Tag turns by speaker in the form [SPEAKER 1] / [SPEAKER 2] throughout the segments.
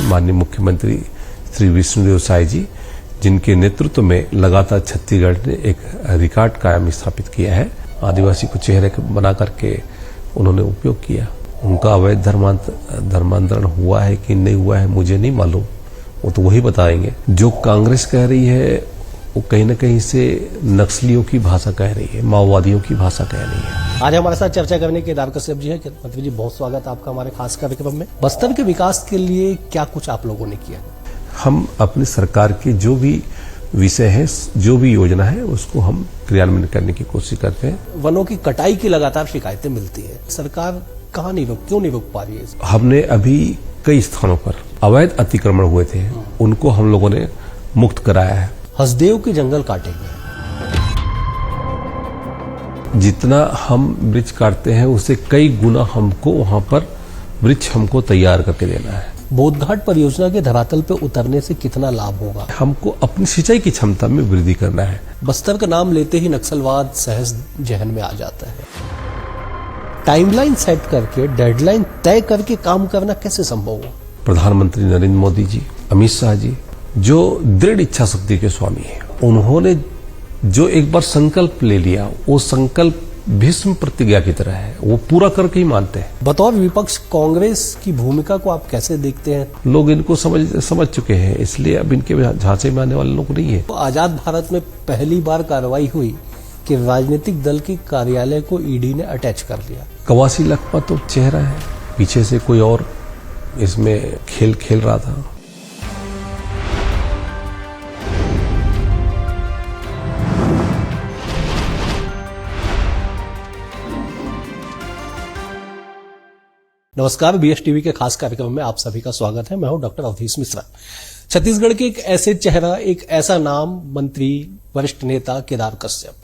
[SPEAKER 1] हैं माननीय मुख्यमंत्री श्री विष्णुदेव साय जी, जिनके नेतृत्व में लगातार छत्तीसगढ़ ने एक रिकॉर्ड कायम स्थापित किया है। आदिवासी को चेहरे बना करके उन्होंने उपयोग किया। उनका अवैध धर्मांतरण हुआ है कि नहीं हुआ है मुझे नहीं मालूम, वो तो वही बताएंगे। जो कांग्रेस कह रही है वो कहीं न कहीं से नक्सलियों की भाषा कह रही है, माओवादियों की भाषा कह रही है।
[SPEAKER 2] आज हमारे साथ चर्चा करने के केदार कश्यप जी हैं। मंत्री जी, बहुत स्वागत आपका हमारे खास कार्यक्रम में। बस्तर के विकास के लिए क्या कुछ आप लोगों ने किया?
[SPEAKER 1] हम अपनी सरकार के जो भी विषय है, जो भी योजना है, उसको हम क्रियान्वयन करने की कोशिश करते हैं।
[SPEAKER 2] वनों की कटाई की लगातार शिकायतें मिलती है, सरकार क्यों नहीं रोक पा रही है?
[SPEAKER 1] हमने अभी कई स्थानों पर अवैध अतिक्रमण हुए थे, उनको हम लोगों ने मुक्त कराया है।
[SPEAKER 2] हसदेव के जंगल काटे गए,
[SPEAKER 1] जितना हम वृक्ष काटते हैं उससे कई गुना हमको वहां पर वृक्ष हमको तैयार करके देना है।
[SPEAKER 2] बोधघाट परियोजना के धरातल पे उतरने से कितना लाभ होगा?
[SPEAKER 1] हमको अपनी सिंचाई की क्षमता में वृद्धि करना है।
[SPEAKER 2] बस्तर का नाम लेते ही नक्सलवाद सहज जहन में आ जाता है। टाइमलाइन सेट करके, डेडलाइन तय करके काम करना कैसे संभव हो?
[SPEAKER 1] प्रधानमंत्री नरेंद्र मोदी जी, अमित शाह जी, जो दृढ़ इच्छा शक्ति के स्वामी हैं, उन्होंने जो एक बार संकल्प ले लिया, वो संकल्प भीष्म प्रतिज्ञा की तरह है, वो पूरा करके ही मानते हैं।
[SPEAKER 2] बतौर विपक्ष कांग्रेस की भूमिका को आप कैसे देखते हैं?
[SPEAKER 1] लोग इनको समझ चुके हैं, इसलिए अब इनके झांसे में आने वाले लोग नहीं है।
[SPEAKER 2] तो आजाद भारत में पहली बार कार्रवाई हुई कि राजनीतिक दल के कार्यालय को ईडी ने अटैच कर लिया।
[SPEAKER 1] कवासी लखपा तो चेहरा है, पीछे से कोई और इसमें खेल रहा था।
[SPEAKER 2] नमस्कार, बीएस टीवी के खास कार्यक्रम में आप सभी का स्वागत है। मैं हूं डॉक्टर अवधेश मिश्रा। छत्तीसगढ़ के एक ऐसे चेहरा, एक ऐसा नाम, मंत्री, वरिष्ठ नेता केदार कश्यप,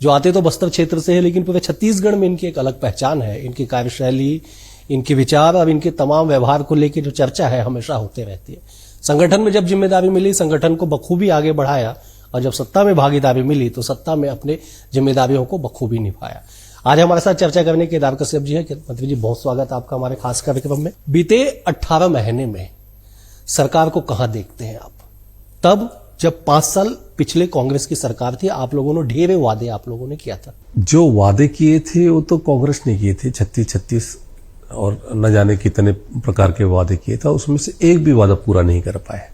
[SPEAKER 2] जो आते तो बस्तर क्षेत्र से है, लेकिन पूरे छत्तीसगढ़ में इनकी एक अलग पहचान है। इनकी कार्यशैली, इनके विचार और इनके तमाम व्यवहार को लेकर जो चर्चा है हमेशा होते रहती है। संगठन में जब जिम्मेदारी मिली, संगठन को बखूबी आगे बढ़ाया, और जब सत्ता में भागीदारी मिली तो सत्ता में अपने जिम्मेदारियों को बखूबी निभाया। आज हमारे साथ चर्चा करने के केदार कश्यप जी हैं। मंत्री जी, बहुत स्वागत आपका हमारे खास कार्यक्रम में। बीते 18 महीने में सरकार को कहां देखते हैं आप? तब जब 5 साल पिछले कांग्रेस की सरकार थी, आप लोगों ने ढेरे वादे आप लोगों ने किया था।
[SPEAKER 1] जो वादे किए थे वो तो कांग्रेस ने किए थे, 36 और न जाने कितने प्रकार के वादे किए था, उसमें से एक भी वादा पूरा नहीं कर पाए,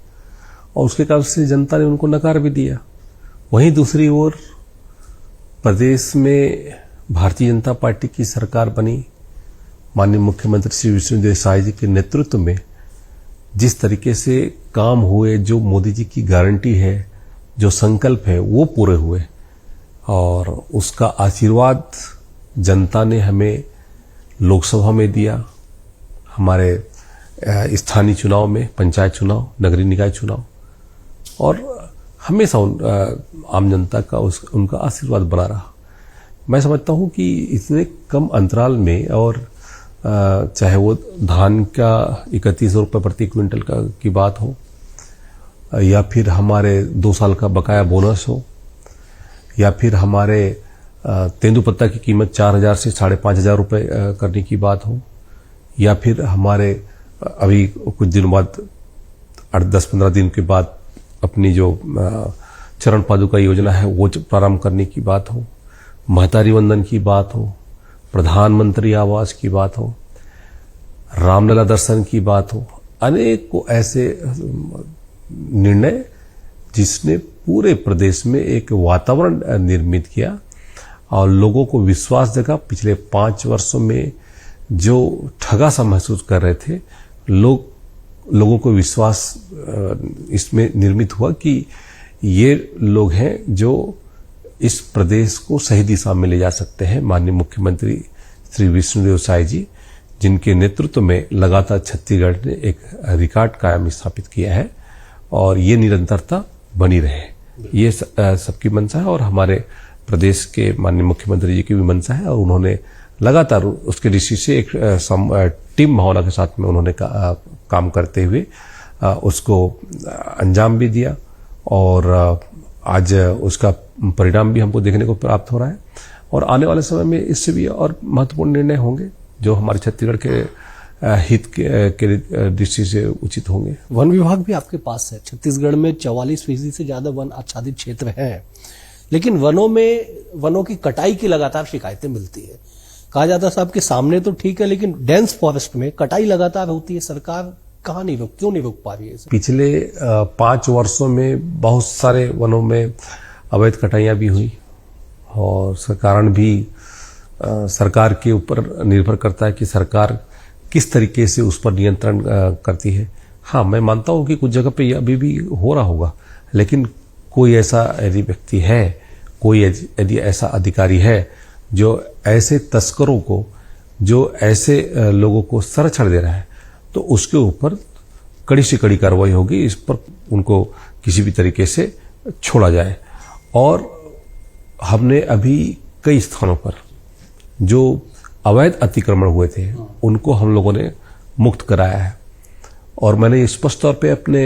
[SPEAKER 1] और उसके कारण से जनता ने उनको नकार भी दिया। वहीं दूसरी ओर प्रदेश में भारतीय जनता पार्टी की सरकार बनी। माननीय मुख्यमंत्री श्री विष्णुदेव साय जी के नेतृत्व में जिस तरीके से काम हुए, जो मोदी जी की गारंटी है, जो संकल्प है, वो पूरे हुए, और उसका आशीर्वाद जनता ने हमें लोकसभा में दिया, हमारे स्थानीय चुनाव में, पंचायत चुनाव, नगरीय निकाय चुनाव, और हमेशा आम जनता का उनका आशीर्वाद बना रहा। मैं समझता हूं कि इतने कम अंतराल में, और चाहे वो धान का 31 रुपये प्रति क्विंटल की बात हो, या फिर हमारे 2 साल का बकाया बोनस हो, या फिर हमारे तेंदुपत्ता की कीमत 4,000 से 5,500 रुपये करने की बात हो, या फिर हमारे अभी कुछ दिनों बाद 8-10-15 दिन के बाद अपनी जो चरण पादुका योजना है वो प्रारंभ करने की बात हो, महतारी वंदन की बात हो, प्रधानमंत्री आवास की बात हो, रामलला दर्शन की बात हो, अनेकों ऐसे निर्णय जिसने पूरे प्रदेश में एक वातावरण निर्मित किया और लोगों को विश्वास जगा। पिछले 5 वर्षों में जो ठगा सा महसूस कर रहे थे, लोगों को विश्वास इसमें निर्मित हुआ कि ये लोग हैं जो इस प्रदेश को सही दिशा में ले जा सकते हैं। माननीय मुख्यमंत्री श्री विष्णुदेव साय जी, जिनके नेतृत्व में लगातार छत्तीसगढ़ ने एक रिकॉर्ड कायम स्थापित किया है, और ये निरंतरता बनी रहे, ये सबकी मंशा है, और हमारे प्रदेश के माननीय मुख्यमंत्री जी की भी मंशा है। और उन्होंने लगातार उसके दृष्टि से एक टीम भावना के साथ में उन्होंने काम करते हुए उसको अंजाम भी दिया, और आज उसका परिणाम भी हमको देखने को प्राप्त हो रहा है। और आने वाले समय में इससे भी और महत्वपूर्ण निर्णय होंगे जो हमारे छत्तीसगढ़ के हित के दृष्टि से उचित होंगे।
[SPEAKER 2] वन विभाग भी आपके पास है। छत्तीसगढ़ में 44% से ज्यादा वन आच्छादित क्षेत्र हैं, लेकिन वनों की कटाई की लगातार शिकायतें मिलती है। कहा जाता है साहब के सामने तो ठीक है, लेकिन डेंस फॉरेस्ट में कटाई लगातार होती है। सरकार क्यों नहीं रोक पा रही है?
[SPEAKER 1] पिछले 5 वर्षों में बहुत सारे वनों में अवैध कटाइयां भी हुई और कारण भी सरकार के ऊपर निर्भर करता है कि सरकार किस तरीके से उस पर नियंत्रण करती है। हाँ, मैं मानता हूं कि कुछ जगह पे अभी भी हो रहा होगा, लेकिन कोई ऐसा यदि व्यक्ति है, कोई यदि ऐसा अधिकारी है जो ऐसे तस्करों को, जो ऐसे लोगों को संरक्षण दे रहा है, तो उसके ऊपर कड़ी से कड़ी कार्रवाई होगी। इस पर उनको किसी भी तरीके से छोड़ा जाए। और हमने अभी कई स्थानों पर जो अवैध अतिक्रमण हुए थे उनको हम लोगों ने मुक्त कराया है। और मैंने स्पष्ट तौर पे अपने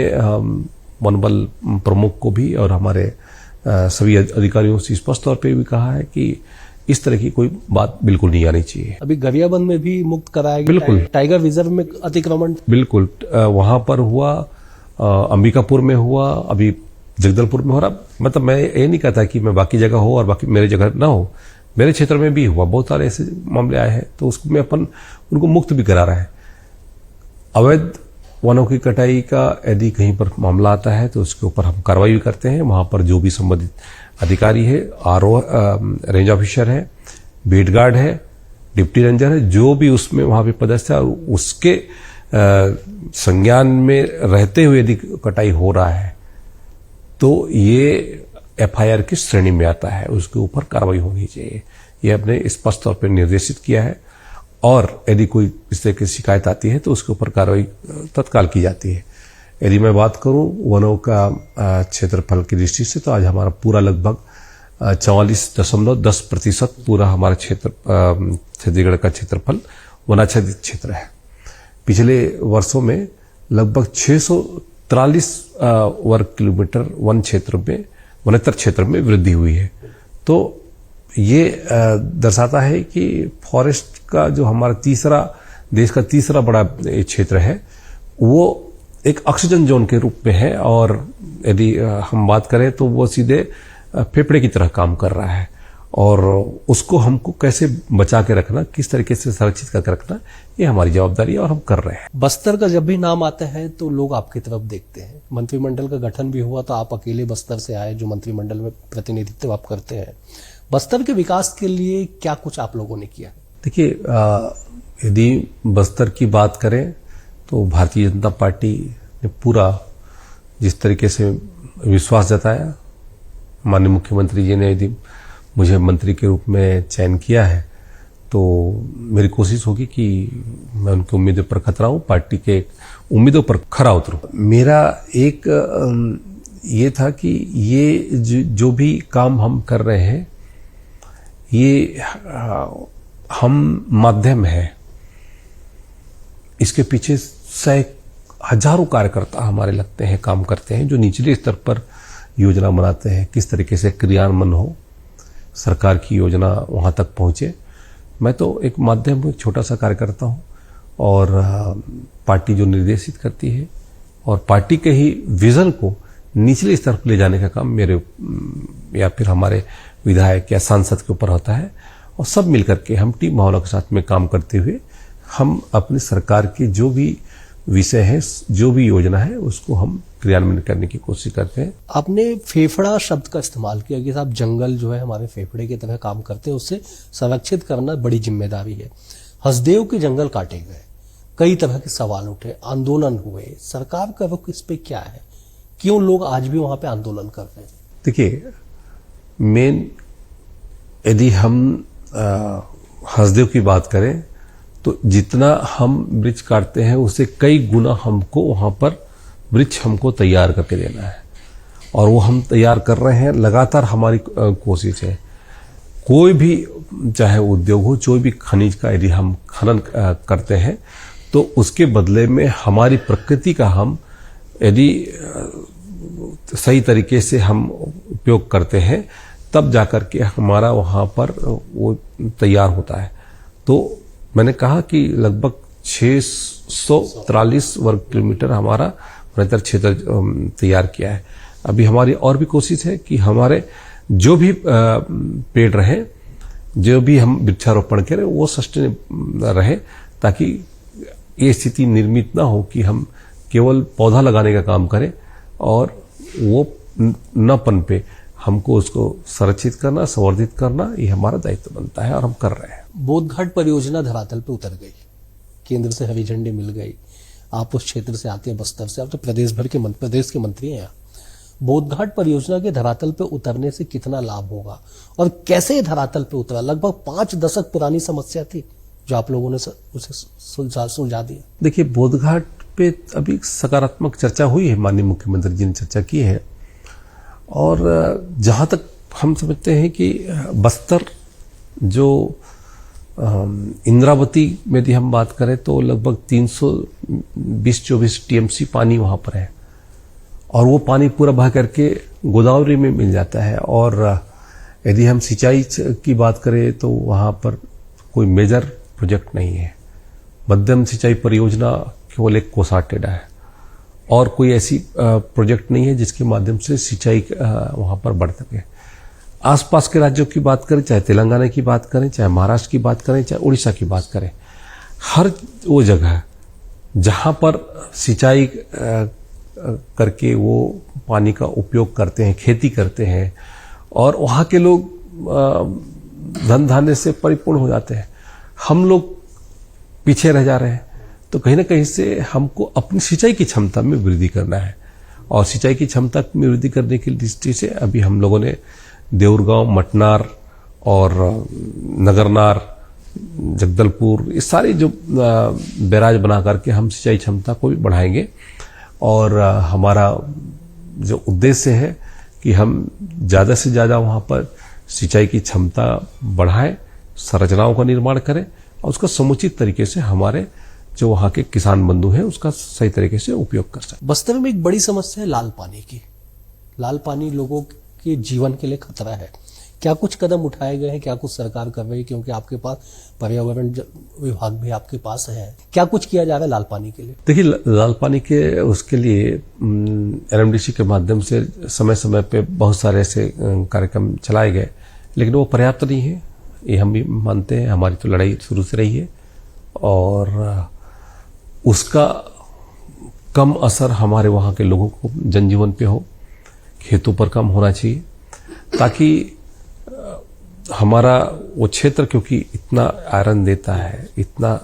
[SPEAKER 1] वन बल प्रमुख को भी और हमारे सभी अधिकारियों से स्पष्ट तौर पे भी कहा है कि इस तरह की कोई बात बिल्कुल नहीं आनी चाहिए।
[SPEAKER 2] अभी गरियाबंद में भी मुक्त कराया गया।
[SPEAKER 1] बिल्कुल।
[SPEAKER 2] टाइगर रिजर्व में अतिक्रमण
[SPEAKER 1] बिल्कुल वहां पर हुआ, अंबिकापुर में हुआ, अभी जगदलपुर में हो रहा। मतलब मैं ये नहीं कहता कि मैं बाकी जगह हो और बाकी मेरे जगह ना हो, मेरे क्षेत्र में भी हुआ। बहुत सारे ऐसे मामले आए हैं, तो उसमें अपन उनको मुक्त भी करा रहा है। अवैध वनों की कटाई का यदि कहीं पर मामला आता है तो उसके ऊपर हम कार्रवाई भी करते हैं। वहां पर जो भी संबंधित अधिकारी है, रेंज ऑफिसर है, बीट गार्ड है, डिप्टी रेंजर है, जो भी उसमें वहां पे पदस्थ है और उसके संज्ञान में रहते हुए यदि कटाई हो रहा है तो ये FIR की श्रेणी में आता है, उसके ऊपर कार्रवाई होनी चाहिए। ये हमने स्पष्ट तौर पर निर्देशित किया है। और यदि कोई इस तरह की शिकायत आती है तो उसके ऊपर कार्रवाई तत्काल की जाती है। यदि मैं बात करूं वनों का क्षेत्रफल की दृष्टि से, तो आज हमारा पूरा लगभग 44.10% पूरा हमारा क्षेत्र छत्तीसगढ़ का क्षेत्रफल वनाच्छादित क्षेत्र है। पिछले वर्षों में लगभग 643 वर्ग किलोमीटर वनेतर क्षेत्र में वृद्धि हुई है। तो ये दर्शाता है कि फॉरेस्ट का जो हमारा देश का तीसरा बड़ा क्षेत्र है, वो एक ऑक्सीजन जोन के रूप में है। और यदि हम बात करें तो वो सीधे फेफड़े की तरह काम कर रहा है। और उसको हमको कैसे बचा के रखना, किस तरीके से संरक्षित करके रखना, ये हमारी जवाबदारी है और हम कर रहे हैं।
[SPEAKER 2] बस्तर का जब भी नाम आता है तो लोग आपकी तरफ देखते हैं। मंत्रिमंडल का गठन भी हुआ तो आप अकेले बस्तर से आए, जो मंत्रिमंडल में प्रतिनिधित्व आप करते हैं। बस्तर के विकास के लिए क्या कुछ आप लोगों ने किया?
[SPEAKER 1] देखिए, यदि बस्तर की बात करें तो भारतीय जनता पार्टी ने पूरा जिस तरीके से विश्वास जताया, माननीय मुख्यमंत्री जी ने यदि मुझे मंत्री के रूप में चयन किया है, तो मेरी कोशिश होगी कि मैं उनकी उम्मीदों पर खरा हूं, पार्टी के उम्मीदों पर खरा उतरूं। मेरा एक ये था कि ये जो भी काम हम कर रहे हैं, ये हम माध्यम है। इसके पीछे हजारों कार्यकर्ता हमारे लगते हैं, काम करते हैं, जो निचले स्तर पर योजना बनाते हैं, किस तरीके से क्रियान्वयन हो, सरकार की योजना वहां तक पहुंचे। मैं तो एक माध्यम हूं, एक छोटा सा कार्यकर्ता हूं। और पार्टी जो निर्देशित करती है और पार्टी के ही विजन को निचले स्तर पर ले जाने का काम मेरे या फिर हमारे विधायक या सांसद के ऊपर होता है। और सब मिलकर के हम टीम भावना के साथ में काम करते हुए हम अपनी सरकार के जो भी विषय है, जो भी योजना है, उसको हम क्रियान्वयन करने की कोशिश करते हैं।
[SPEAKER 2] आपने फेफड़ा शब्द का इस्तेमाल किया कि साहब जंगल जो है हमारे फेफड़े की तरह काम करते हैं, उससे संरक्षित करना बड़ी जिम्मेदारी है। हसदेव के जंगल काटे गए, कई तरह के सवाल उठे, आंदोलन हुए। सरकार का रुख इस पे क्या है? क्यों लोग आज भी वहां पे आंदोलन कर रहे हैं?
[SPEAKER 1] देखिए, मेन यदि हम हसदेव की बात करें तो जितना हम वृक्ष काटते हैं उससे कई गुना हमको वहां पर वृक्ष हमको तैयार करके देना है। और वो हम तैयार कर रहे हैं, लगातार हमारी कोशिश है। कोई भी चाहे उद्योग हो, कोई भी खनिज का यदि हम खनन करते हैं तो उसके बदले में हमारी प्रकृति का हम यदि सही तरीके से हम उपयोग करते हैं, तब जाकर के हमारा वहां पर वो तैयार होता है। तो मैंने कहा कि लगभग 643 वर्ग किलोमीटर हमारा वनांचल क्षेत्र तैयार किया है। अभी हमारी और भी कोशिश है कि हमारे जो भी पेड़ रहे, जो भी हम वृक्षारोपण करें, वो सस्टेन रहे, ताकि ये स्थिति निर्मित ना हो कि हम केवल पौधा लगाने का काम करें और वो न पनपे। हमको उसको संरक्षित करना, संवर्धित करना, ये हमारा दायित्व बनता है और हम कर रहे हैं।
[SPEAKER 2] बोधघाट परियोजना धरातल पे उतर गई, केंद्र से हरी झंडी मिल गई। आप उस क्षेत्र से आते हैं, बस्तर से, आप तो प्रदेश के मंत्री हैं। बोधघाट परियोजना के धरातल पे उतरने से कितना लाभ होगा और कैसे ये धरातल पे उतरा? लगभग 5 दशक पुरानी समस्या थी जो आप लोगों ने उसे सुलझा दिया।
[SPEAKER 1] देखिए, बोधघाट पे अभी सकारात्मक चर्चा हुई है, माननीय मुख्यमंत्री जी ने चर्चा की है, और जहां तक हम समझते हैं कि बस्तर जो इंद्रावती में यदि हम बात करें तो लगभग 320-24 टीएमसी पानी वहां पर है, और वो पानी पूरा बह करके गोदावरी में मिल जाता है। और यदि हम सिंचाई की बात करें तो वहां पर कोई मेजर प्रोजेक्ट नहीं है। मध्यम सिंचाई परियोजना केवल एक कोसा टेढ़ा है, और कोई ऐसी प्रोजेक्ट नहीं है जिसके माध्यम से सिंचाई वहां पर बढ़ सके। आसपास के राज्यों की बात करें, चाहे तेलंगाना की बात करें, चाहे महाराष्ट्र की बात करें, चाहे उड़ीसा की बात करें, हर वो जगह जहां पर सिंचाई करके वो पानी का उपयोग करते हैं, खेती करते हैं, और वहां के लोग धन धान्य से परिपूर्ण हो जाते हैं, हम लोग पीछे रह जा रहे हैं। तो कहीं ना कहीं से हमको अपनी सिंचाई की क्षमता में वृद्धि करना है, और सिंचाई की क्षमता में वृद्धि करने की दृष्टि से अभी हम लोगों ने देउरगांव, मटनार और नगरनार, जगदलपुर, ये सारे जो बैराज बना करके हम सिंचाई क्षमता को भी बढ़ाएंगे। और हमारा जो उद्देश्य है कि हम ज़्यादा से ज़्यादा वहाँ पर सिंचाई की क्षमता बढ़ाएं, संरचनाओं का निर्माण करें, और उसका समुचित तरीके से हमारे जो वहाँ के किसान बंधु हैं उसका सही तरीके से उपयोग कर सकें।
[SPEAKER 2] बस्तर में एक बड़ी समस्या है लाल पानी की। लाल पानी लोगों के जीवन के लिए खतरा है। क्या कुछ कदम उठाए गए हैं? क्या कुछ सरकार कर रही है? क्योंकि आपके पास पर्यावरण विभाग भी आपके पास है। क्या कुछ किया जा रहा है लाल पानी के लिए?
[SPEAKER 1] देखिए, लाल पानी के उसके लिए एनएमडीसी के माध्यम से समय समय पे बहुत सारे ऐसे कार्यक्रम चलाए गए, लेकिन वो पर्याप्त नहीं है, ये हम भी मानते हैं। हमारी तो लड़ाई शुरू से रही है, और उसका कम असर हमारे वहाँ के लोगों को जनजीवन पे हो, खेतों पर कम होना चाहिए, ताकि हमारा वो क्षेत्र, क्योंकि इतना आयरन देता है, इतना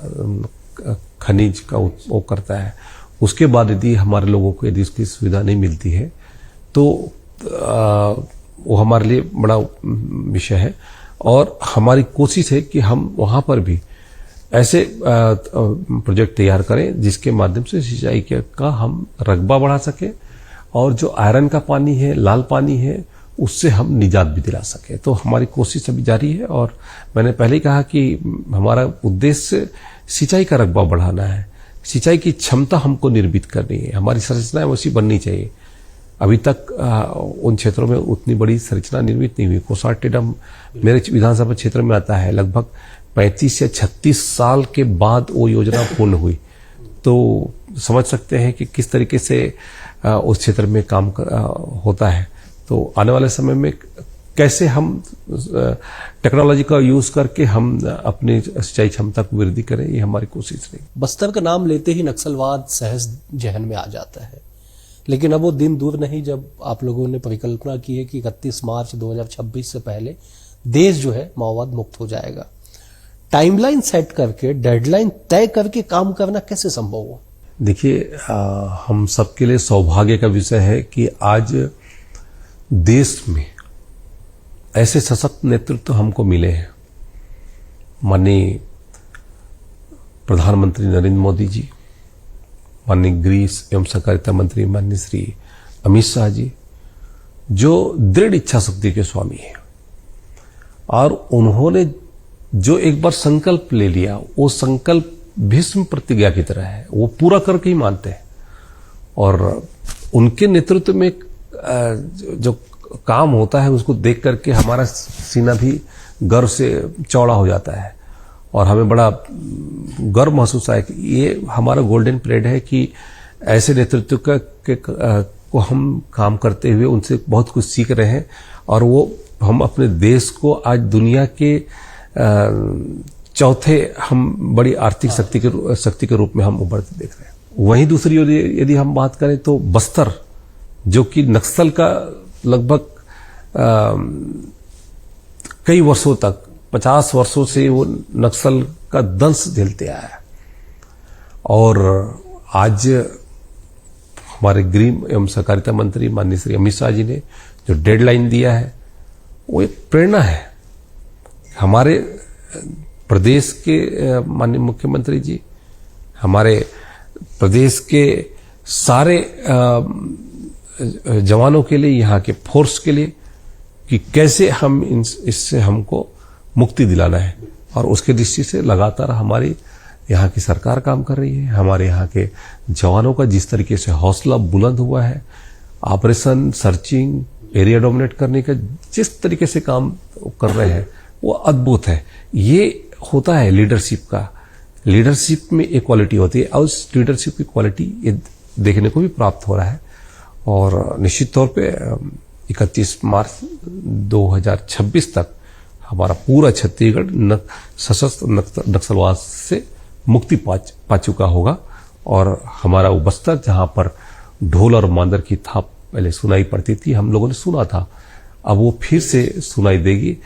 [SPEAKER 1] खनिज का उपयोग करता है, उसके बाद यदि हमारे लोगों को यदि उसकी सुविधा नहीं मिलती है तो वो हमारे लिए बड़ा विषय है। और हमारी कोशिश है कि हम वहाँ पर भी ऐसे प्रोजेक्ट तैयार करें जिसके माध्यम से सिंचाई का हम रकबा बढ़ा सकें, और जो आयरन का पानी है, लाल पानी है, उससे हम निजात भी दिला सके। तो हमारी कोशिश अभी जारी है, और मैंने पहले ही कहा कि हमारा उद्देश्य सिंचाई का रकबा बढ़ाना है, सिंचाई की क्षमता हमको निर्मित करनी है, हमारी संरचनाएं वैसी बननी चाहिए। अभी तक उन क्षेत्रों में उतनी बड़ी संरचना निर्मित नहीं हुई। कोसा टेढ़ा मेरे विधानसभा क्षेत्र में आता है, लगभग 35 या 36 साल के बाद वो योजना पूर्ण हुई। तो समझ सकते हैं कि किस तरीके से उस क्षेत्र में काम होता है। तो आने वाले समय में कैसे हम टेक्नोलॉजी का यूज करके हम अपनी सिंचाई क्षमता को वृद्धि करें, ये हमारी कोशिश रही।
[SPEAKER 2] बस्तर का नाम लेते ही नक्सलवाद सहज जहन में आ जाता है, लेकिन अब वो दिन दूर नहीं जब आप लोगों ने परिकल्पना की है कि 31 मार्च 2026 से पहले देश जो है माओवाद मुक्त हो जाएगा। टाइमलाइन सेट करके, डेडलाइन तय करके काम करना कैसे संभव हो?
[SPEAKER 1] देखिए, हम सबके लिए सौभाग्य का विषय है कि आज देश में ऐसे सशक्त नेतृत्व हमको मिले हैं। माननीय प्रधानमंत्री नरेंद्र मोदी जी, माननीय गृह एवं सहकारिता मंत्री माननीय श्री अमित शाह जी, जो दृढ़ इच्छा शक्ति के स्वामी हैं, और उन्होंने जो एक बार संकल्प ले लिया, वो संकल्प भीष्म प्रतिज्ञा की तरह है, वो पूरा करके ही मानते हैं। और उनके नेतृत्व में जो काम होता है उसको देख करके हमारा सीना भी गर्व से चौड़ा हो जाता है। और हमें बड़ा गर्व महसूस आया कि ये हमारा गोल्डन पीरियड है कि ऐसे नेतृत्व को हम काम करते हुए उनसे बहुत कुछ सीख रहे हैं और वो हम अपने देश को आज दुनिया के चौथे हम बड़ी आर्थिक शक्ति के रूप में हम उभरते देख रहे हैं। वहीं दूसरी ओर यदि हम बात करें तो बस्तर, जो कि नक्सल का लगभग कई वर्षों तक 50 वर्षों से वो नक्सल का दंश झेलते आया है और आज हमारे गृह एवं सहकारिता मंत्री माननीय श्री अमित शाह जी ने जो डेडलाइन दिया है वो एक प्रेरणा है। हमारे प्रदेश के माननीय मुख्यमंत्री जी, हमारे प्रदेश के सारे जवानों के लिए, यहाँ के फोर्स के लिए कि कैसे हम इससे हमको मुक्ति दिलाना है और उसके दृष्टि से लगातार हमारी यहाँ की सरकार काम कर रही है। हमारे यहाँ के जवानों का जिस तरीके से हौसला बुलंद हुआ है, ऑपरेशन सर्चिंग एरिया डोमिनेट करने का जिस तरीके से काम कर रहे हैं वो अद्भुत है। ये होता है लीडरशिप का। लीडरशिप में एक क्वालिटी होती है और उस लीडरशिप की क्वालिटी ये देखने को भी प्राप्त हो रहा है और निश्चित तौर पे 31 मार्च 2026 तक हमारा पूरा छत्तीसगढ़ सशस्त्र नक्सलवाद से मुक्ति पा चुका होगा और हमारा वो बस्तर जहां पर ढोल और मांदर की थाप पहले सुनाई पड़ती थी, हम लोगों ने सुना था, अब वो फिर से सुनाई देगी।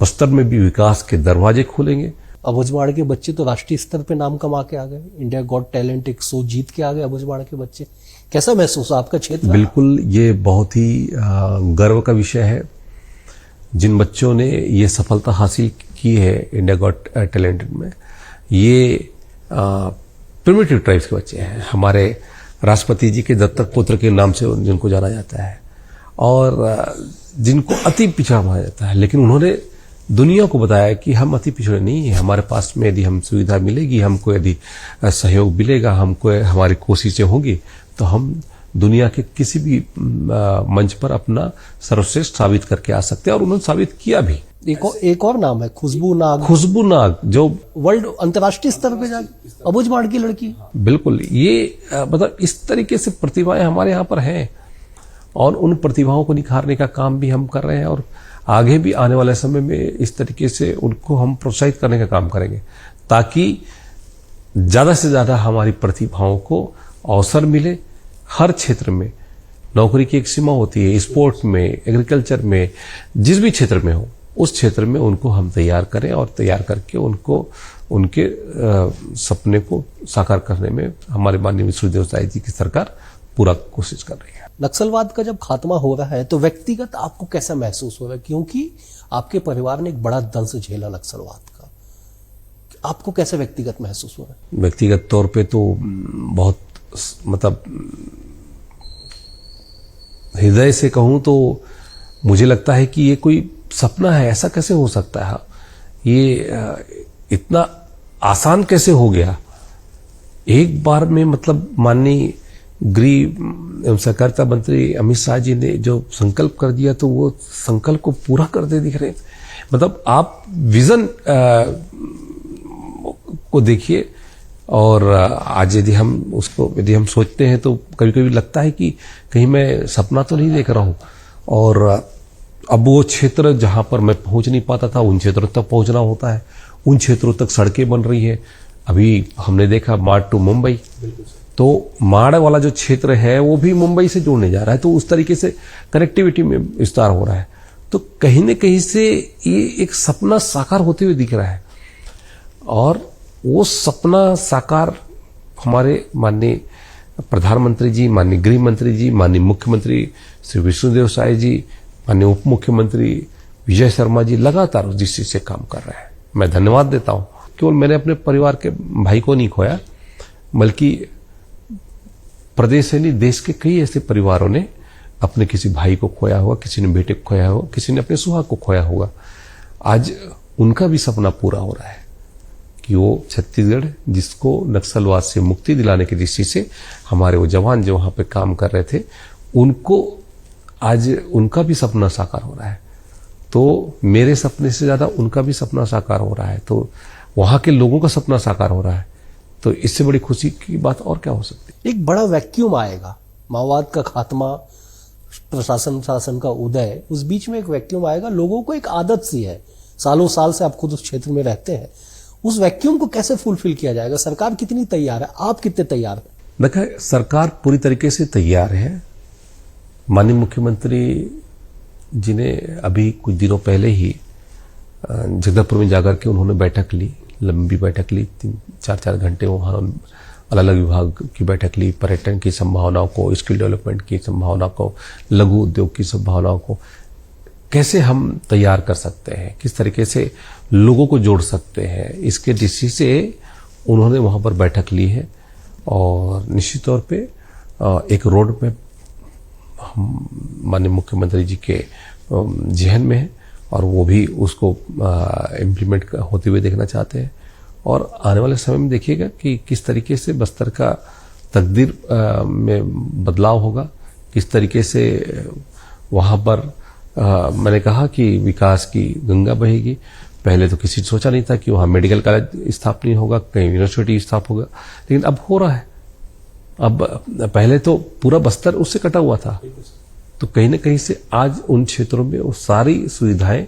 [SPEAKER 1] बस्तर में भी विकास के दरवाजे खुलेंगे।
[SPEAKER 2] अबुझमाड़ के बच्चे तो राष्ट्रीय स्तर पे नाम कमा के आ गए, इंडिया गॉट टैलेंट एक शो जीत के आ गए अबुझमाड़ के बच्चे। कैसा महसूस आपका क्षेत्र?
[SPEAKER 1] बिल्कुल, ये बहुत ही गर्व का विषय है। जिन बच्चों ने ये सफलता हासिल की है इंडिया गॉट टैलेंट में, ये प्रिमिटिव ट्राइब्स के बच्चे हैं। हमारे राष्ट्रपति जी के दत्तक पुत्र के नाम से जिनको जाना जाता है और जिनको अति पिछड़ा माना जाता है, लेकिन उन्होंने दुनिया को बताया कि हम अति पिछड़े नहीं है। हमारे पास में यदि हम सुविधा मिलेगी, हमको यदि सहयोग मिलेगा, हमको हमारी कोशिशें होंगी तो हम दुनिया के किसी भी मंच पर अपना सर्वश्रेष्ठ साबित करके आ सकते हैं और उन्होंने साबित किया भी।
[SPEAKER 2] एक और नाम है खुशबू नाग, जो
[SPEAKER 1] वर्ल्ड
[SPEAKER 2] अंतर्राष्ट्रीय स्तर पे जाके अबुझमाड़ की लड़की।
[SPEAKER 1] बिल्कुल, ये मतलब इस तरीके से प्रतिभाएं हमारे यहाँ पर हैं और उन प्रतिभाओं को निखारने का काम भी हम कर रहे हैं और आगे भी आने वाले समय में इस तरीके से उनको हम प्रोत्साहित करने का काम करेंगे ताकि ज्यादा से ज्यादा हमारी प्रतिभाओं को अवसर मिले। हर क्षेत्र में नौकरी की एक सीमा होती है, स्पोर्ट में, एग्रीकल्चर में, जिस भी क्षेत्र में हो उस क्षेत्र में उनको हम तैयार करें और तैयार करके उनको उनके सपने को साकार करने में हमारे माननीय विष्णुदेव साय जी की सरकार पूरा कोशिश कर रही है।
[SPEAKER 2] नक्सलवाद का जब खात्मा हो रहा है तो व्यक्तिगत आपको कैसा महसूस हो रहा है, क्योंकि आपके परिवार ने एक बड़ा दंश झेला नक्सलवाद का, आपको कैसे व्यक्तिगत महसूस हो रहा है?
[SPEAKER 1] व्यक्तिगत तौर पे तो बहुत मतलब हृदय से कहूं तो मुझे लगता है कि ये कोई सपना है, ऐसा कैसे हो सकता है, ये इतना आसान कैसे हो गया एक बार में। मतलब माननीय गृह एवं सहकारिता मंत्री अमित शाह जी ने जो संकल्प कर दिया तो वो संकल्प को पूरा करते दिख रहे। मतलब आप विजन को देखिए और आज यदि हम सोचते हैं तो कभी कभी लगता है कि कहीं मैं सपना तो नहीं देख रहा हूं। और अब वो क्षेत्र जहां पर मैं पहुंच नहीं पाता था उन क्षेत्रों तक पहुंचना होता है, उन क्षेत्रों तक सड़कें बन रही है। अभी हमने देखा माड़ टू मुंबई, तो माड़ वाला जो क्षेत्र है वो भी मुंबई से जोड़ने जा रहा है, तो उस तरीके से कनेक्टिविटी में विस्तार हो रहा है। तो कहीं न कहीं से ये एक सपना साकार होते हुए दिख रहा है और वो सपना साकार हमारे माननीय प्रधानमंत्री जी, माननीय गृह मंत्री जी, माननीय मुख्यमंत्री श्री विष्णुदेव साय जी, माननीय उप मुख्यमंत्री विजय शर्मा जी लगातार उस दृष्टि से काम कर रहे हैं। मैं धन्यवाद देता हूं। केवल मैंने अपने परिवार के भाई को नहीं खोया, बल्कि प्रदेश से नहीं देश के कई ऐसे परिवारों ने अपने किसी भाई को खोया होगा, किसी ने बेटे को खोया होगा, किसी ने अपने सुहाग को खोया होगा। आज उनका भी सपना पूरा हो रहा है कि वो छत्तीसगढ़ जिसको नक्सलवाद से मुक्ति दिलाने की दृष्टि से हमारे वो जवान जो वहां पे काम कर रहे थे उनको आज उनका भी सपना साकार हो रहा है। तो मेरे सपने से ज्यादा उनका भी सपना साकार हो रहा है। तो वहां के लोगों का सपना साकार हो रहा है, तो इससे बड़ी खुशी की बात और क्या हो सकती है।
[SPEAKER 2] एक बड़ा वैक्यूम आएगा, माओवाद का खात्मा, प्रशासन शासन का उदय, उस बीच में एक वैक्यूम आएगा। लोगों को एक आदत सी है, सालों साल से आप खुद उस क्षेत्र में रहते हैं, उस वैक्यूम को कैसे फुलफिल किया जाएगा? सरकार कितनी तैयार है, आप कितने तैयार हैं?
[SPEAKER 1] देखिए, सरकार पूरी तरीके से तैयार है। माननीय मुख्यमंत्री जी ने अभी कुछ दिनों पहले ही जगदलपुर में जाकर के उन्होंने बैठक ली, लंबी बैठक ली, 3-4 घंटे वहां अलग अलग विभाग की बैठक ली, पर्यटन की संभावनाओं को, स्किल डेवलपमेंट की संभावनाओं को, लघु उद्योग की संभावनाओं को कैसे हम तैयार कर सकते हैं, किस तरीके से लोगों को जोड़ सकते हैं, इसके दृष्टि से उन्होंने वहां पर बैठक ली है। और निश्चित तौर पे एक रोड मैप हम माननीय मुख्यमंत्री जी के जहन में है और वो भी उसको इम्प्लीमेंट होते हुए देखना चाहते हैं। और आने वाले समय में देखिएगा कि किस तरीके से बस्तर का तकदीर में बदलाव होगा, किस तरीके से वहां पर मैंने कहा कि विकास की गंगा बहेगी। पहले तो किसी ने सोचा नहीं था कि वहां मेडिकल कॉलेज स्थापना होगा, कहीं यूनिवर्सिटी स्थापित होगा, लेकिन अब हो रहा है। अब पहले तो पूरा बस्तर उससे कटा हुआ था, तो कहीं ना कहीं से आज उन क्षेत्रों में वो सारी सुविधाएं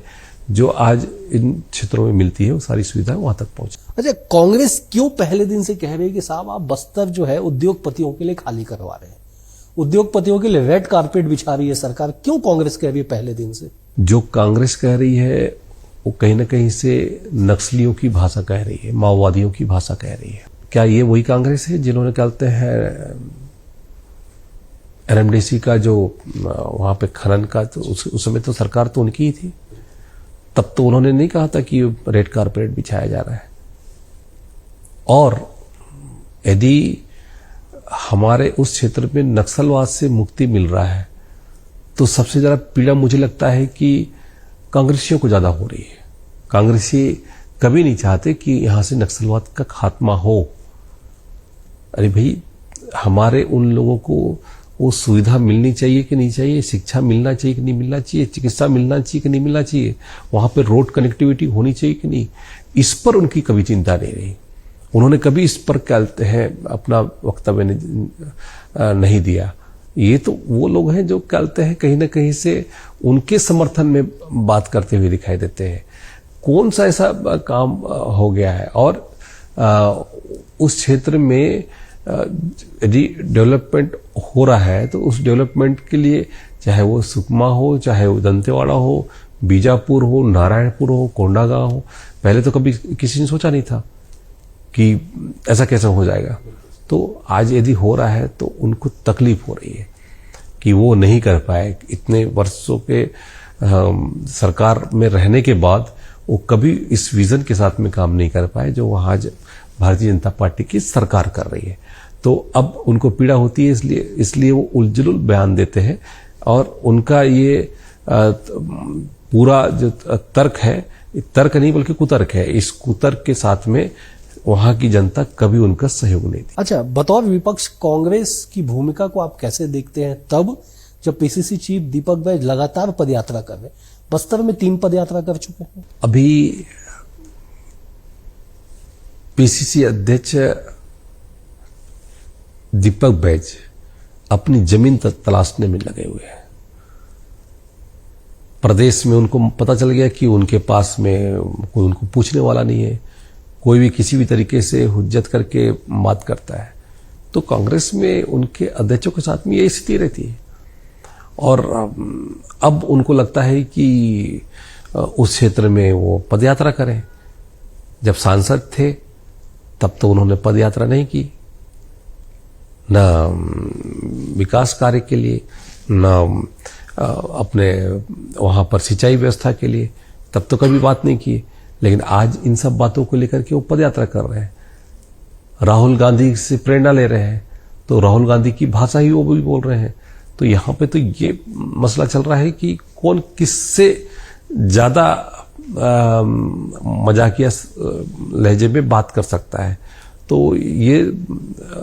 [SPEAKER 1] जो आज इन क्षेत्रों में मिलती है, वो सारी सुविधाएं वहां तक पहुंच।
[SPEAKER 2] अच्छा, कांग्रेस क्यों पहले दिन से कह रही है कि साहब आप बस्तर जो है उद्योगपतियों के लिए खाली करवा रहे हैं, उद्योगपतियों के लिए रेड कारपेट बिछा रही है सरकार? क्यों कांग्रेस कह रही है पहले दिन से?
[SPEAKER 1] जो कांग्रेस कह रही है वो कहीं ना कहीं से नक्सलियों की भाषा कह रही है, माओवादियों की भाषा कह रही है। क्या ये वही कांग्रेस है जिन्होंने कहते हैं एनएमडीसी का जो वहां पे खनन का, तो उस समय तो सरकार तो उनकी ही थी, तब तो उन्होंने नहीं कहा था कि रेड कारपेट बिछाया जा रहा है। और यदि हमारे उस क्षेत्र में नक्सलवाद से मुक्ति मिल रहा है तो सबसे ज्यादा पीड़ा मुझे लगता है कि कांग्रेसियों को ज्यादा हो रही है। कांग्रेसी कभी नहीं चाहते कि यहां से नक्सलवाद का खात्मा हो। अरे भाई, हमारे उन लोगों को वो सुविधा मिलनी चाहिए कि नहीं चाहिए, शिक्षा मिलना चाहिए कि नहीं मिलना चाहिए, चिकित्सा मिलना चाहिए कि नहीं मिलना चाहिए, वहां पे रोड कनेक्टिविटी होनी चाहिए कि नहीं, इस पर उनकी कभी चिंता नहीं रही। उन्होंने कभी इस पर कहते हैं अपना वक्तव्य नहीं दिया। ये तो वो लोग हैं जो कहते हैं कहीं ना कहीं से उनके समर्थन में बात करते हुए दिखाई देते हैं। कौन सा ऐसा काम हो गया है? और उस क्षेत्र में यदि डेवलपमेंट हो रहा है तो उस डेवलपमेंट के लिए चाहे वो सुकमा हो, चाहे वो दंतेवाड़ा हो, बीजापुर हो, नारायणपुर हो, कोंडागांव हो, पहले तो कभी किसी ने सोचा नहीं था कि ऐसा कैसे हो जाएगा। तो आज यदि हो रहा है तो उनको तकलीफ हो रही है कि वो नहीं कर पाए। इतने वर्षों के सरकार में रहने के बाद वो कभी इस विजन के साथ में काम नहीं कर पाए जो वहां आज भारतीय जनता पार्टी की सरकार कर रही है। तो अब उनको पीड़ा होती है, इसलिए वो उलझुल बयान देते हैं। और उनका ये पूरा जो तर्क है, तर्क नहीं बल्कि कुतर्क है, इस कुतर्क के साथ में वहां की जनता कभी उनका सहयोग नहीं दी।
[SPEAKER 2] अच्छा, बतौर विपक्ष कांग्रेस की भूमिका को आप कैसे देखते हैं तब जब पीसीसी चीफ दीपक बैज लगातार पदयात्रा कर रहे हैं? बस्तर में 3 पदयात्रा कर चुके हैं।
[SPEAKER 1] अभी पीसीसी अध्यक्ष दीपक बैज अपनी जमीन तलाशने में लगे हुए हैं। प्रदेश में उनको पता चल गया कि उनके पास में कोई उनको पूछने वाला नहीं है, कोई भी किसी भी तरीके से हुज्जत करके बात करता है। तो कांग्रेस में उनके अध्यक्षों के साथ में यही स्थिति रहती है। और अब उनको लगता है कि उस क्षेत्र में वो पदयात्रा करें। जब सांसद थे तब तो उन्होंने पदयात्रा नहीं की, न विकास कार्य के लिए, न अपने वहां पर सिंचाई व्यवस्था के लिए, तब तो कभी बात नहीं की। लेकिन आज इन सब बातों को लेकर के वो पदयात्रा कर रहे हैं, राहुल गांधी से प्रेरणा ले रहे हैं, तो राहुल गांधी की भाषा ही वो भी बोल रहे हैं। तो यहां पे तो ये मसला चल रहा है कि कौन किससे ज्यादा मजाकिया लहजे में बात कर सकता है। तो ये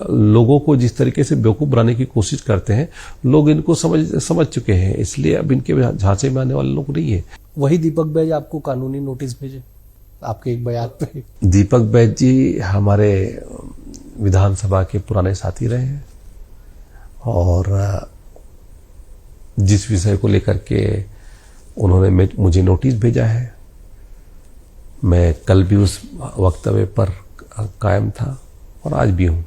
[SPEAKER 1] लोगों को जिस तरीके से बेवकूफ बनाने की कोशिश करते हैं, लोग इनको समझ चुके हैं, इसलिए अब इनके झांसे में आने वाले लोग नहीं है।
[SPEAKER 2] वही दीपक बैज आपको कानूनी नोटिस भेजे? आपके एक बयान पे।
[SPEAKER 1] दीपक बैज जी हमारे विधानसभा के पुराने साथी रहे हैं और जिस विषय को लेकर के उन्होंने मुझे नोटिस भेजा है, मैं कल भी उस वक्तव्य पर कायम था और आज भी हूं।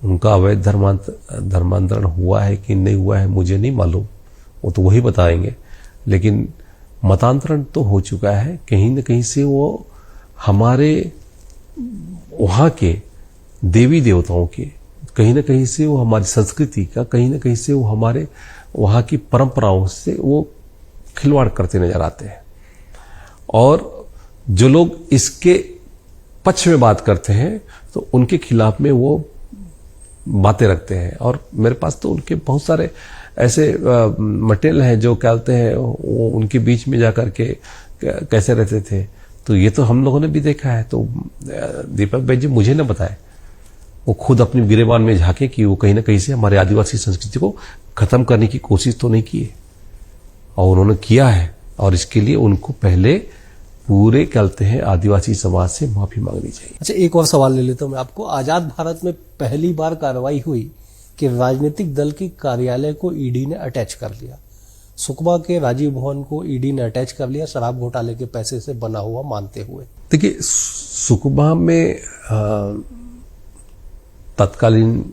[SPEAKER 1] उनका अवैध धर्मांतरण हुआ है कि नहीं हुआ है मुझे नहीं मालूम, वो तो वही बताएंगे, लेकिन मतांतरण तो हो चुका है। कहीं न कहीं से वो हमारे वहाँ के देवी देवताओं के, कहीं न कहीं से वो हमारी संस्कृति का, कहीं न कहीं से वो हमारे वहाँ की परंपराओं से वो खिलवाड़ करते नजर आते हैं। और जो लोग इसके पक्ष में बात करते हैं तो उनके खिलाफ में वो बातें रखते हैं। और मेरे पास तो उनके बहुत सारे ऐसे मटेरियल हैं जो कहते हैं वो उनके बीच में जाकर के कैसे रहते थे, तो ये तो हम लोगों ने भी देखा है। तो दीपक बैज जी मुझे न बताए, वो खुद अपनी गिरेबान में झांके कि वो कहीं ना कहीं से हमारे आदिवासी संस्कृति को खत्म करने की कोशिश तो नहीं की है, और उन्होंने किया है। और इसके लिए उनको पहले पूरे कहते हैं आदिवासी समाज से माफी मांगनी चाहिए।
[SPEAKER 2] अच्छा, एक और सवाल ले लेता हूं मैं आपको। आजाद भारत में पहली बार कार्रवाई हुई कि राजनीतिक दल की कार्यालय को ईडी ने अटैच कर लिया। सुकमा के राजीव भवन को ईडी ने अटैच कर लिया, शराब घोटाले के पैसे से बना हुआ मानते हुए।
[SPEAKER 1] देखिए, सुकमा में तत्कालीन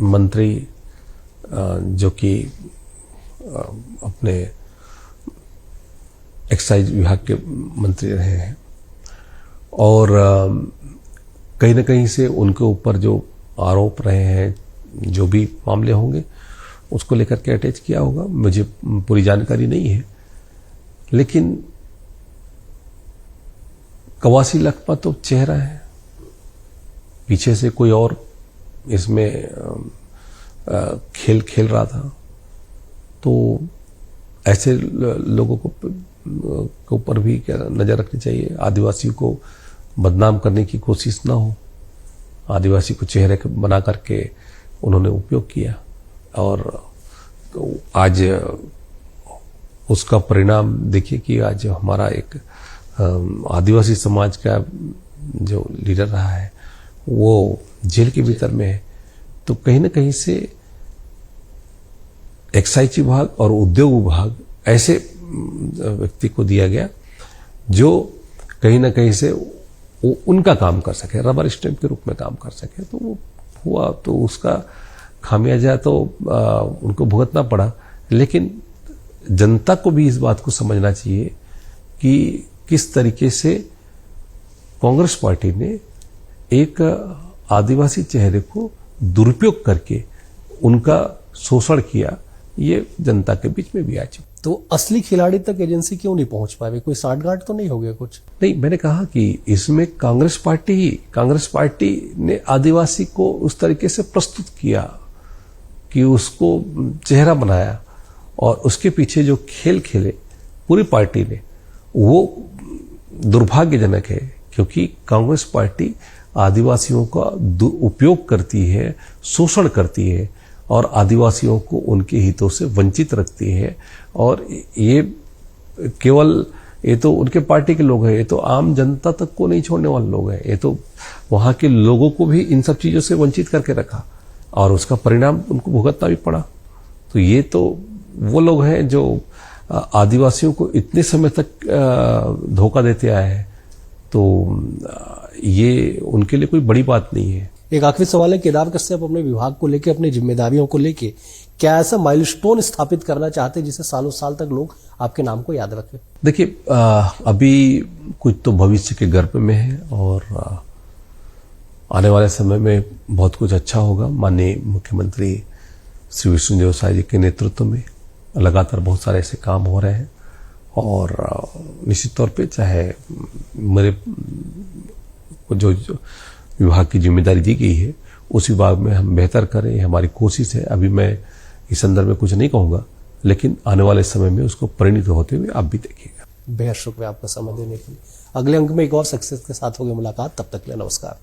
[SPEAKER 1] मंत्री जो कि अपने एक्साइज विभाग के मंत्री रहे हैं, और कहीं ना कहीं से उनके ऊपर जो आरोप रहे हैं, जो भी मामले होंगे उसको लेकर के अटैच किया होगा, मुझे पूरी जानकारी नहीं है। लेकिन कवासी लखमा तो चेहरा है, पीछे से कोई और इसमें खेल खेल रहा था। तो ऐसे लोगों को के ऊपर भी क्या नजर रखनी चाहिए। आदिवासियों को बदनाम करने की कोशिश ना हो। आदिवासी को चेहरे बना करके उन्होंने उपयोग किया, और आज उसका परिणाम देखिए कि आज हमारा एक आदिवासी समाज का जो लीडर रहा है वो जेल के भीतर में है। तो कहीं ना कहीं से एक्साइज विभाग और उद्योग विभाग ऐसे व्यक्ति को दिया गया जो कहीं ना कहीं से वो उनका काम कर सके, रबर स्टैंप के रूप में काम कर सके। तो वो हुआ, तो उसका खामियाजा तो उनको भुगतना पड़ा। लेकिन जनता को भी इस बात को समझना चाहिए कि किस तरीके से कांग्रेस पार्टी ने एक आदिवासी चेहरे को दुरुपयोग करके उनका शोषण किया, ये जनता के बीच में भी आ चुका।
[SPEAKER 2] तो असली खिलाड़ी तक एजेंसी क्यों नहीं पहुंच पाए? कोई साठगांठ तो नहीं हो गया कुछ?
[SPEAKER 1] नहीं, मैंने कहा कि इसमें कांग्रेस पार्टी ने आदिवासी को उस तरीके से प्रस्तुत किया कि उसको चेहरा बनाया, और उसके पीछे जो खेल खेले पूरी पार्टी ने, वो दुर्भाग्यजनक है। क्योंकि कांग्रेस पार्टी आदिवासियों का उपयोग करती है, शोषण करती है, और आदिवासियों को उनके हितों से वंचित रखती है। और ये केवल ये तो उनके पार्टी के लोग हैं, ये तो आम जनता तक को नहीं छोड़ने वाले लोग हैं। ये तो वहां के लोगों को भी इन सब चीजों से वंचित करके रखा, और उसका परिणाम उनको भुगतना भी पड़ा। तो ये तो वो लोग हैं जो आदिवासियों को इतने समय तक धोखा देते आए हैं। तो ये उनके लिए कोई बड़ी बात नहीं है।
[SPEAKER 2] एक आखिरी सवाल है, केदार कश्यप अपने विभाग को लेकर, अपनी जिम्मेदारियों को लेकर क्या ऐसा माइलस्टोन स्थापित करना चाहते हैं जिसे सालों साल तक लोग आपके नाम को याद रखें?
[SPEAKER 1] देखिए, अभी कुछ तो भविष्य के गर्भ में है, और आने वाले समय में बहुत कुछ अच्छा होगा। माननीय मुख्यमंत्री श्री विष्णुदेव साय जी के नेतृत्व में लगातार बहुत सारे ऐसे काम हो रहे हैं, और निश्चित तौर पे चाहे मेरे जो विभाग की जिम्मेदारी दी गई है उस विभाग में हम बेहतर करें, ये हमारी कोशिश है। अभी मैं इस संदर्भ में कुछ नहीं कहूंगा, लेकिन आने वाले समय में उसको परिणित होते हुए आप भी देखिएगा।
[SPEAKER 2] बेहद शुक्रिया आपका समय देने के लिए। अगले अंक में एक और सक्सेस के साथ होगी मुलाकात, तब तक के लिए नमस्कार।